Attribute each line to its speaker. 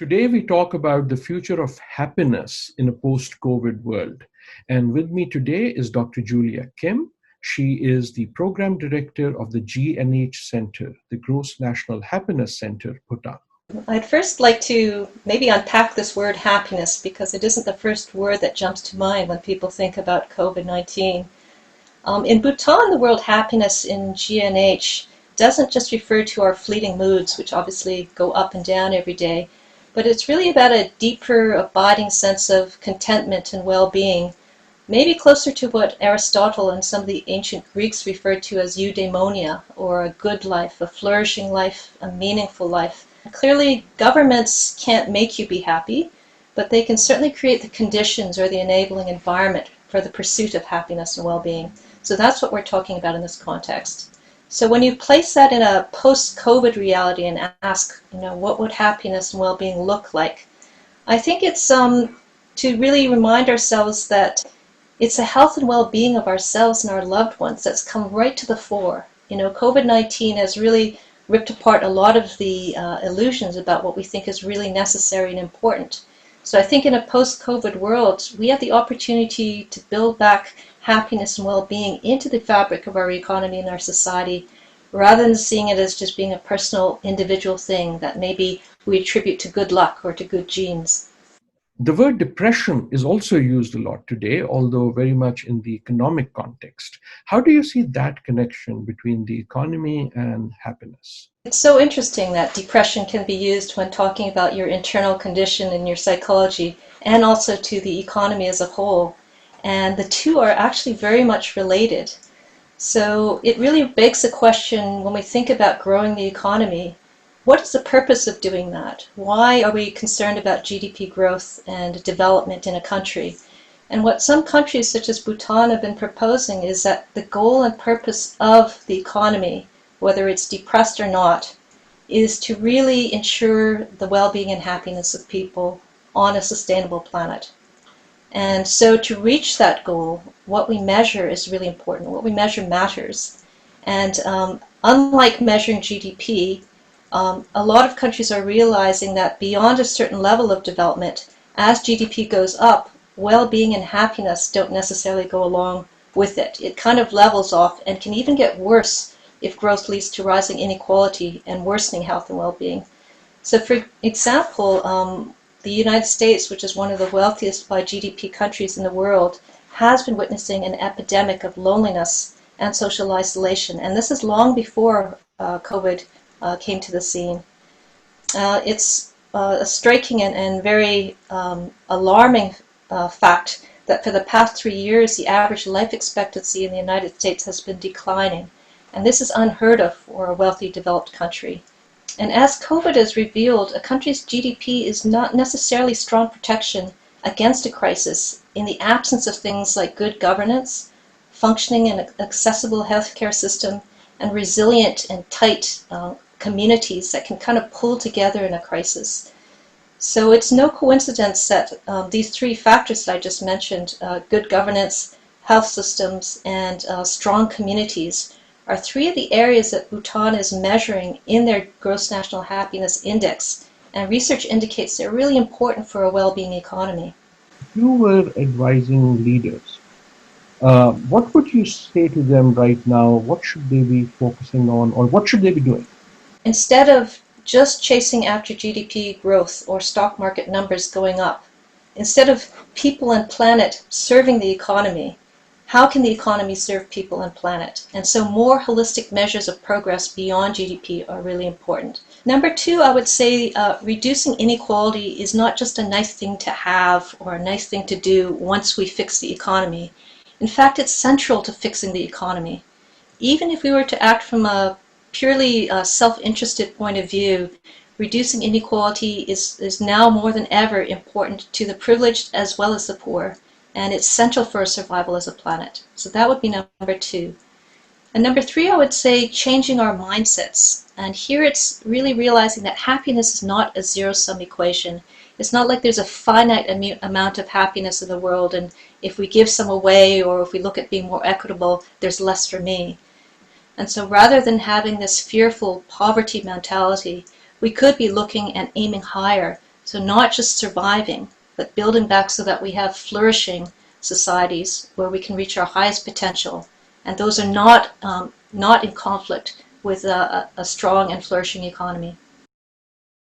Speaker 1: Today, we talk about the future of happiness in a post COVID world. And with me today is Dr. Julia Kim. She is the Program Director of the GNH Center, the Gross National Happiness Center, Bhutan.
Speaker 2: I'd first like to maybe unpack this word happiness because it isn't the first word that jumps to mind when people think about COVID-19. In Bhutan, the word happiness in GNH doesn't just refer to our fleeting moods, which obviously go up and down every day, but it's really about a deeper, abiding sense of contentment and well-being, maybe closer to what Aristotle and some of the ancient Greeks referred to as eudaimonia, or a good life, a flourishing life, a meaningful life. Clearly, governments can't make you be happy, but they can certainly create the conditions or the enabling environment for the pursuit of happiness and well-being. So that's what we're talking about in this context. So when you place that in a post-COVID reality and ask, what would happiness and well-being look like? I think it's to really remind ourselves that it's a health and well-being of ourselves and our loved ones that's come right to the fore. COVID-19 has really ripped apart a lot of the illusions about what we think is really necessary and important. So I think in a post-COVID world, we have the opportunity to build back happiness and well-being into the fabric of our economy and our society, rather than seeing it as just being a personal, individual thing that maybe we attribute to good luck or to good genes.
Speaker 1: The word depression is also used a lot today, although very much in the economic context. How do you see that connection between the economy and happiness?
Speaker 2: It's so interesting that depression can be used when talking about your internal condition and your psychology, and also to the economy as a whole. And the two are actually very much related. So it really begs the question, when we think about growing the economy, what is the purpose of doing that? Why are we concerned about GDP growth and development in a country? And what some countries such as Bhutan have been proposing is that the goal and purpose of the economy, whether it's depressed or not, is to really ensure the well-being and happiness of people on a sustainable planet. And so to reach that goal, what we measure is really important. What we measure matters. And unlike measuring GDP, a lot of countries are realizing that beyond a certain level of development, as GDP goes up, well-being and happiness don't necessarily go along with it. It kind of levels off and can even get worse if growth leads to rising inequality and worsening health and well-being. So for example, the United States, which is one of the wealthiest by GDP countries in the world, has been witnessing an epidemic of loneliness and social isolation. And this is long before COVID came to the scene. It's a striking and very alarming fact that for the past 3 years, the average life expectancy in the United States has been declining. And this is unheard of for a wealthy, developed country. And as COVID has revealed, a country's GDP is not necessarily strong protection against a crisis in the absence of things like good governance, functioning and accessible healthcare system, and resilient and tight communities that can kind of pull together in a crisis. So it's no coincidence that these three factors that I just mentioned, good governance, health systems, and strong communities, are three of the areas that Bhutan is measuring in their Gross National Happiness Index, and research indicates they're really important for a well-being economy.
Speaker 1: If you were advising leaders, what would you say to them right now? What should they be focusing on, or what should they be doing?
Speaker 2: Instead of just chasing after GDP growth or stock market numbers going up, instead of people and planet serving the economy, how can the economy serve people and planet? And so more holistic measures of progress beyond GDP are really important. Number two, I would say reducing inequality is not just a nice thing to have or a nice thing to do once we fix the economy. In fact, it's central to fixing the economy. Even if we were to act from a purely self-interested point of view, reducing inequality is now more than ever important to the privileged as well as the poor. And it's central for our survival as a planet. So that would be number two. And number three, I would say changing our mindsets. And here it's really realizing that happiness is not a zero-sum equation. It's not like there's a finite amount of happiness in the world, and if we give some away or if we look at being more equitable, there's less for me. And so rather than having this fearful poverty mentality, we could be looking and aiming higher So not just surviving, but building back so that we have flourishing societies where we can reach our highest potential. And those are not in conflict with a strong and flourishing economy.